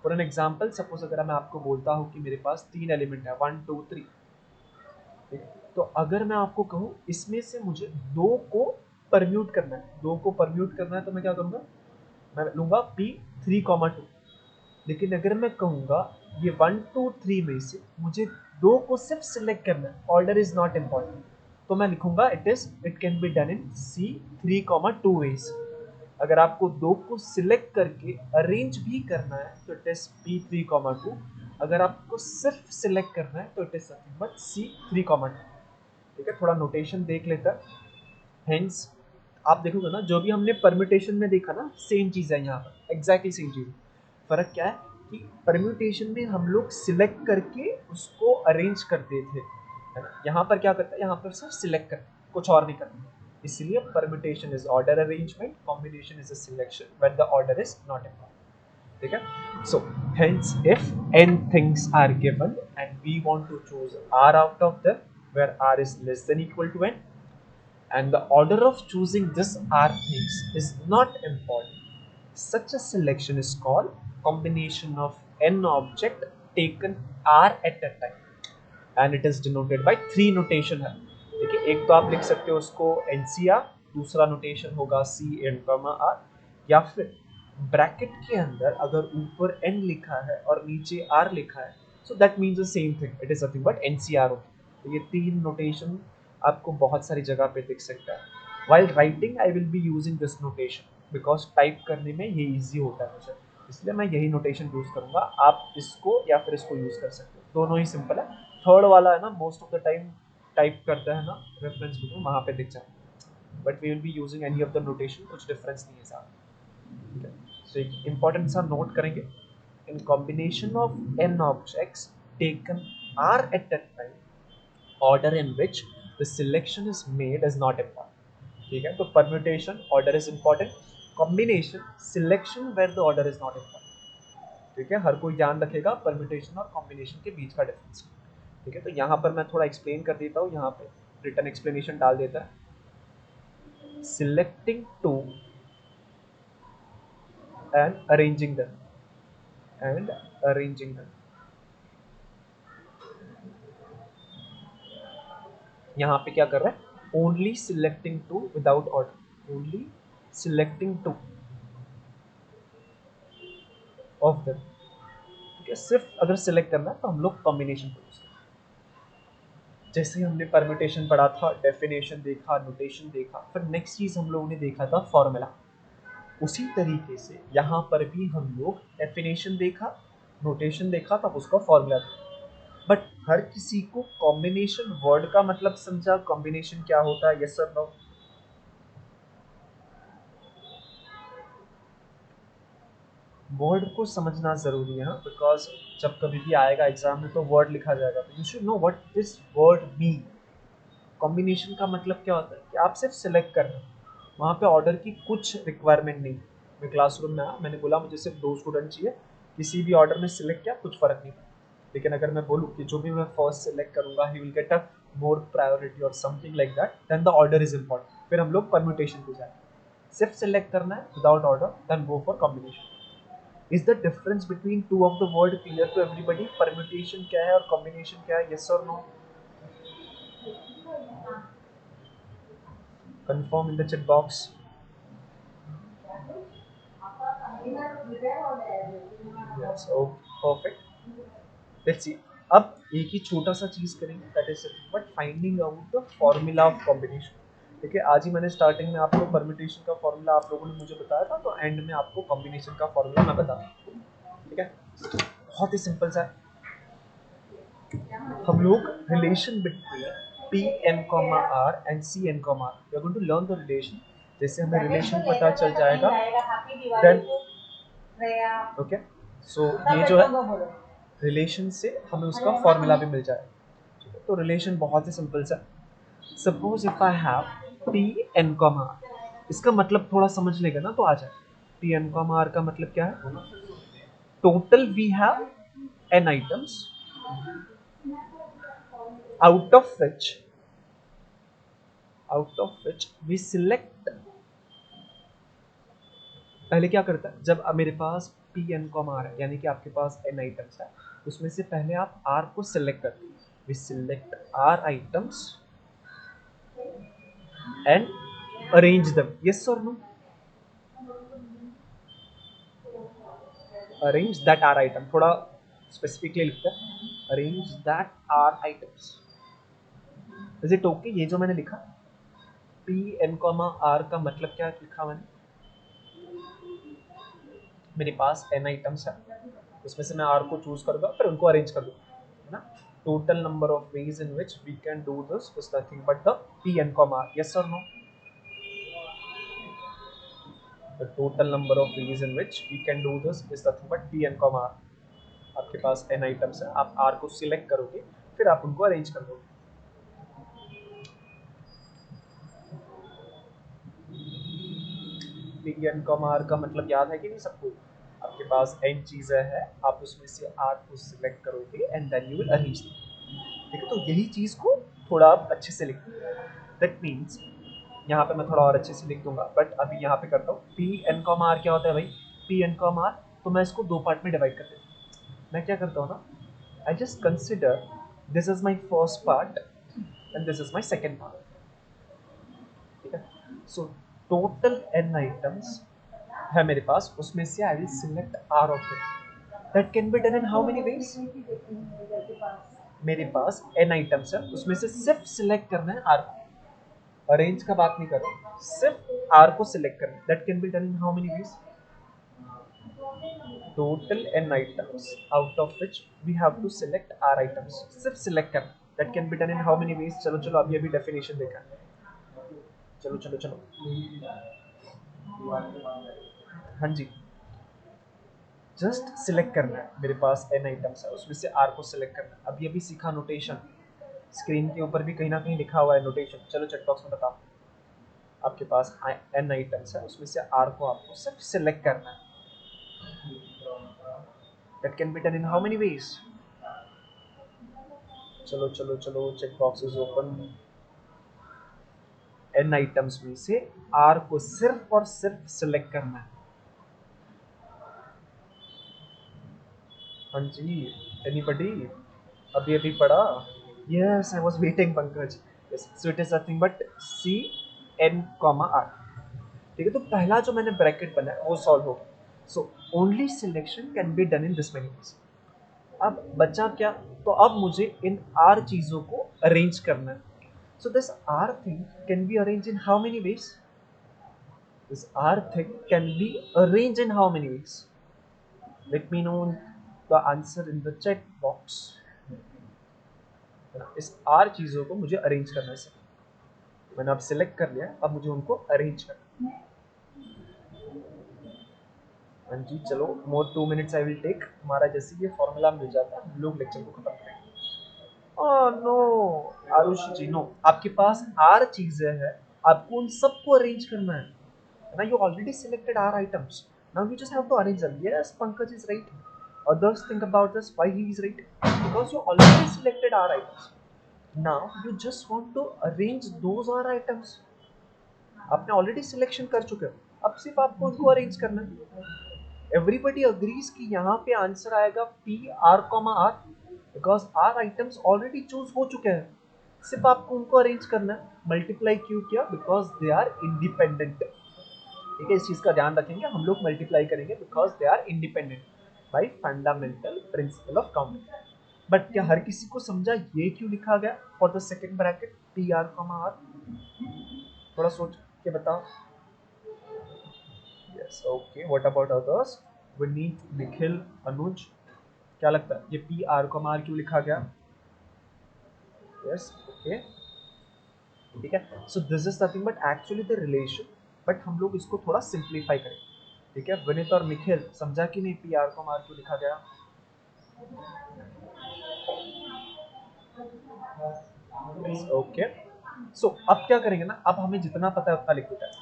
फॉर एन एग्जाम्पल, सपोज अगर मैं आपको बोलता हूँ कि मेरे पास 3 एलिमेंट है, 1 2 3। तो अगर मैं आपको कहूँ इसमें से मुझे 2 को परम्यूट करना है, 2 को परम्यूट करना है, तो मैं क्या करूँगा, मैं लूँगा P3,2। लेकिन अगर मैं कहूँगा ये 1 2 3 में से मुझे 2 को सिर्फ सिलेक्ट करना है, ऑर्डर इज नॉट इम्पॉर्टेंट, तो मैं लिखूँगा it can be done in C3,2 ways. अगर आपको 2 को सिलेक्ट करके अरेंज भी करना है तो इट इज P3,2। अगर आपको सिर्फ सिलेक्ट करना है तो it is nothing but C3,2। ठीक है, थोड़ा नोटेशन देख लेता है। हेंस आप देखोगे ना, जो भी हमने परम्यूटेशन में देखा ना, सेम चीज़ है यहाँ पर, एग्जैक्टली सेम चीज़। फर्क क्या है कि परम्यूटेशन में हम लोग सिलेक्ट करके उसको अरेंज करते थे, है ना, यहाँ पर क्या करते हैं, यहाँ पर सिर्फ सिलेक्ट करते हैं, कुछ और नहीं करते। इसलिए permutation is order arrangement, combination is a selection when the order is not important. ठीक है, so hence if n things are given and we want to choose r out of them where r is less than equal to n, and the order of choosing this R things is not important. Such a selection is called combination of n object taken R at a time, and it is denoted by three notation है। ठीक है, एक तो आप लिख सकते हो उसको NCR, दूसरा नोटेशन होगा CN, या फिर ब्रैकेट के अंदर अगर ऊपर n लिखा है और नीचे R लिखा है, so that means the same thing, it is nothing but NCR होगी। तो ये तीन नोटेशन आपको बहुत सारी जगह पे दिख सकता है। While writing I will be using this notation because type करने में ये ईजी होता है मुझे, इसलिए मैं यही नोटेशन यूज करूंगा। आप इसको या फिर इसको यूज कर सकते हो, दोनों ही सिंपल है। थर्ड वाला है ना, most of the time type करता है ना रेफरेंस बुक में, वहाँ पे दिख जाए, but we will be using any of the notation, कुछ डिफरेंस नहीं है साथ। ठीक है, सो एक इंपॉर्टेंट सा नोट करेंगे, in combination of n objects taken R at that time, order in which the selection is made is not important। ठीक है, तो permutation order is important, combination selection where the order is not important. ठीक है, हर कोई ध्यान रखेगा permutation और combination के बीच का डिफरेंस। ठीक है, तो यहाँ पर मैं थोड़ा एक्सप्लेन कर देता हूँ, यहाँ पे रिटर्न एक्सप्लेनेशन डाल देता है। Selecting two and arranging them यहाँ पे क्या कर रहा है, only selecting two without order, only selecting two of them. ठीक है, सिर्फ अगर सिलेक्ट करना है तो हम लोग कॉम्बिनेशन को यूज करते हैं। जैसे हमने परम्यूटेशन पढ़ा था, डेफिनेशन देखा, नोटेशन देखा, फिर नेक्स्ट चीज हम लोगों ने देखा था फॉर्मूला। उसी तरीके से यहाँ पर भी हम लोग डेफिनेशन देखा, नोटेशन देखा, तब उसका फॉर्मूला देखा। बट हर किसी को कॉम्बिनेशन वर्ड का मतलब समझा, कॉम्बिनेशन क्या होता है, यस और नो? वर्ड को समझना जरूरी है, बिकॉज जब कभी भी आएगा एग्जाम में तो वर्ड लिखा जाएगा, तो you should know what this word mean. Combination का मतलब क्या होता है कि आप सिर्फ सिलेक्ट कर रहे हो, वहाँ पे ऑर्डर की कुछ रिक्वायरमेंट नहीं। मैं क्लासरूम में आया, मैंने बोला मुझे सिर्फ 2 स्टूडेंट चाहिए, किसी भी ऑर्डर में सिलेक्ट किया, कुछ फर्क नहीं पड़ा। लेकिन अगर मैं बोलूँ कि जो भी मैं फर्स्ट सिलेक्ट करूंगा he will get a more priority और something like that, then the order is important. फिर हम लोग परम्यूटेशन पे जाएंगे। सिर्फ सिलेक्ट करना है without order, then go for combination. Is the difference between two of the word clear to everybody? Permutation क्या है और कॉम्बिनेशन क्या है, यस और no? Confirm in the chat box. Yes, okay, perfect. Let's see, अब एक ही छोटा सा चीज करेंगे, that is but finding out the formula of combination. ठीक है, आज ही मैंने स्टार्टिंग में आपको परम्यूटेशन का फॉर्मूला आप लोगों ने मुझे बताया था, तो एंड में आपको कॉम्बिनेशन का फॉर्मूला मैं बता दूँ। ठीक है, बहुत ही सिंपल सा है। हम लोग relation between P N comma R and C N comma R, we are going to learn the relation. जैसे हमें रिलेशन पता चल जाएगा, देन ओके, सो ये जो है रिलेशन से हमें उसका फॉर्मूला भी मिल जाएगा। तो रिलेशन बहुत ही सिंपल सा, suppose if I have P N comma R, इसका मतलब थोड़ा समझ लेगा ना तो आ जाए। पी एन कॉमा आर का मतलब क्या है, total we have N items out of which we select। पहले क्या करता है, जब मेरे पास पी एन कॉम आर है, यानी कि आपके पास एन आइटम्स है, उसमें से पहले आप आर को सिलेक्ट करते हैं। We select r items and arrange them, yes और no? Arrange that r item, थोड़ा स्पेसिफिकली लिखता है, arrange that r items. Is it okay? ये जो मैंने लिखा पी एन कॉमा आर का मतलब क्या लिखा मैंने, मेरे पास एन आइटम्स है, उसमें से मैं आर को चूज करूंगा, फिर उनको अरेंज कर दूंगा, है ना? Total number of ways in which we can do this is nothing but the P N comma R, yes और no? The total number of ways in which we can do this is nothing but P N comma R. आपके पास N items है, आप are को select करोगे, फिर आप उनको अरेंज कर दोगे। पी एन कॉमा आर का मतलब याद है कि नहीं सबको? आपके पास एन चीजें है, आप उसमें से आर को सिलेक्ट करोगे and then you will arrange. ठीक है, तो यही चीज को थोड़ा आप अच्छे से लिखो। दैट मीन्स यहाँ पे मैं थोड़ा और अच्छे से लिख दूंगा, बट अभी यहाँ पे करता हूँ। पी एन कॉमा आर क्या होता है भाई, पी एन कॉमा आर, तो मैं इसको दो पार्ट में डिवाइड कर देता हूँ। मैं क्या करता हूँ ना, I just consider this is my first part and this is my second part, ठीक है। सो टोटल एन आइटम्स है मेरे पास, उसमें से I will select R of it. That can be done in how many ways, मेरे पास N items है, उसमें से सिर्फ सिलेक्ट करना है आर को, अरेंज का बात नहीं कर रहा हूँ, सिर्फ आर को सिलेक्ट करना है। That can be done in how many veg, total n items out of which we have to select r items, सिर्फ सिलेक्ट करना। That can be done in how many ways, चलो चलो अभी अभी definition देखा, चलो चलो चलो, हाँ जी, जस्ट सिलेक्ट करना है। मेरे पास n आइटम्स है, उसमें से r को सिलेक्ट करना है। अभी अभी सीखा नोटेशन, स्क्रीन के ऊपर भी कहीं ना कहीं लिखा हुआ है नोटेशन, चलो चैट बॉक्स में बताओ। आपके पास n आइटम्स है, उसमें से r को आपको सिर्फ सिलेक्ट करना है। That can be done in how many ways, चलो चलो चलो, check box is open. n items में से r को सिर्फ और सिर्फ सिलेक्ट करना है। हाँ जी, एनीबॉडी अभी अभी पढ़ा? Yes, I was waiting Pankaj. Yes, so it is nothing but C N comma R, ठीक है। तो पहला जो मैंने ब्रैकेट बनाया वो सॉल्व हो गया। So only selection can be done in this many ways. अब बचा क्या, तो अब मुझे इन आर चीजों को अरेंज करना है। So this R thing can be arrange in how many ways, this R thing can be arrange in how many ways, let me know the answer in the chat box. इस R चीजों को मुझे arrange करना है, मैंने अब select कर लिया, अब मुझे उनको अरेंज करना है। हाँ जी, चलो, मोर 2 मिनट्स आई विल टेक। हमारा जैसे ये फॉर्मूला मिल जाता है, हम लोग लेक्चर को खत्म करेंगे। ओह नो आरुषि जी, नो, आपके पास आर चीजें हैं, आपको उन सबको अरेंज करना है ना। You already selected R items, now you just have to arrange them. Yes, Pankaj is right. Others think about this, why he is right, because you already selected R items. Now you just want to arrange those R items. आपने already selection कर चुके हो, अब सिर्फ आपको उनको arrange करना है। एवरीबडी अग्रीज कि यहाँ पे आंसर आएगा P R comma R, because R items already choose हो चुके हैं, सिर्फ आपको उनको अरेंज करना है। मल्टीप्लाई क्यों किया, बिकॉज दे आर इंडिपेंडेंट, ठीक है। इस चीज का ध्यान रखेंगे, हम लोग मल्टीप्लाई करेंगे because they are independent by fundamental principle of counting. But क्या हर किसी को समझा ये क्यों लिखा गया for the second bracket P R comma R, थोड़ा सोच के बताओ। Yes, okay, what about others, Vineet, Nikhil, Anuj, क्या लगता है ये पी आर कॉमा आर क्यों लिखा गया? यस, ओके, ठीक है। So this is nothing but actually the relation, but हम लोग इसको थोड़ा सिंप्लीफाई करेंगे, ठीक है। विनीत और निखिल समझा कि नहीं पी आर कॉमा आर क्यों लिखा गया? ओके, सो अब क्या करेंगे ना, अब हमें जितना पता है उतना लिख देता है।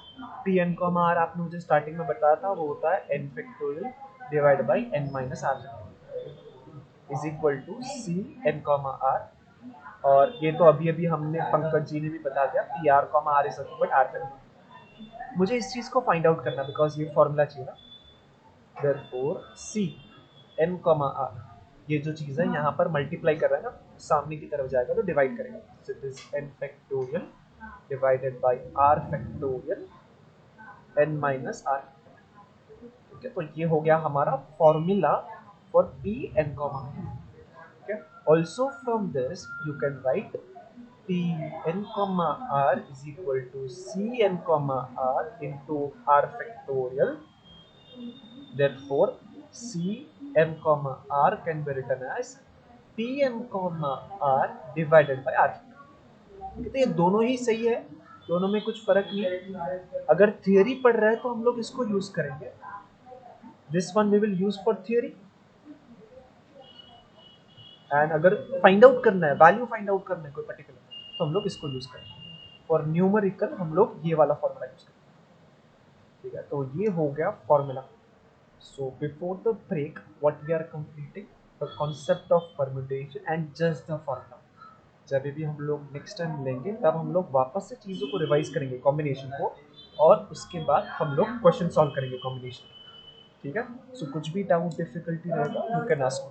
पी एन कॉमा आर आपने मुझे स्टार्टिंग में बताया था, वो होता है N factorial divide by N minus R is equal to C N comma R. और ये तो अभी अभी हमने, पंकज जी ने भी बता दिया, P R comma R is nothing but R factorial. मुझे इस चीज को फाइंड आउट करना बिकॉज ये फॉर्मूला चाहिए ना। Therefore C N comma R, ये जो चीज है यहाँ पर मल्टीप्लाई कर रहा है ना, सामने की तरफ जाएगा तो डिवाइड करेगा। So it is N factorial divided by R factorial N minus R, ठीक है। तो ये हो गया हमारा formula for P N comma, ठीक है। Also from this you can write P N comma R is equal to C N comma R into R factorial. Therefore, Cm comma r can be written as Pm comma r divided by r। तो ये दोनों ही सही है, दोनों में कुछ फर्क नहीं है। अगर थियरी पढ़ रहा है तो हम लोग इसको यूज करेंगे, this one we will use for theory. And अगर फाइंड आउट करना है, वैल्यू फाइंड आउट करना है कोई पर्टिकुलर, तो हम लोग इसको यूज करेंगे। फॉर न्यूमेरिकल हम लोग ये वाला फॉर्मूला यूज करेंगे, ठीक है। तो ये हो गया formula. So before the break, what we are completing the concept of permutation and just the formula. जब भी हम लोग नेक्स्ट टाइम मिलेंगे तब हम लोग वापस से चीज़ों को रिवाइज करेंगे कॉम्बिनेशन को, और उसके बाद हम लोग क्वेश्चन सॉल्व करेंगे कॉम्बिनेशन। ठीक है, सो कुछ भी डाउट डिफिकल्टी रहेगा यू कैन आस्क।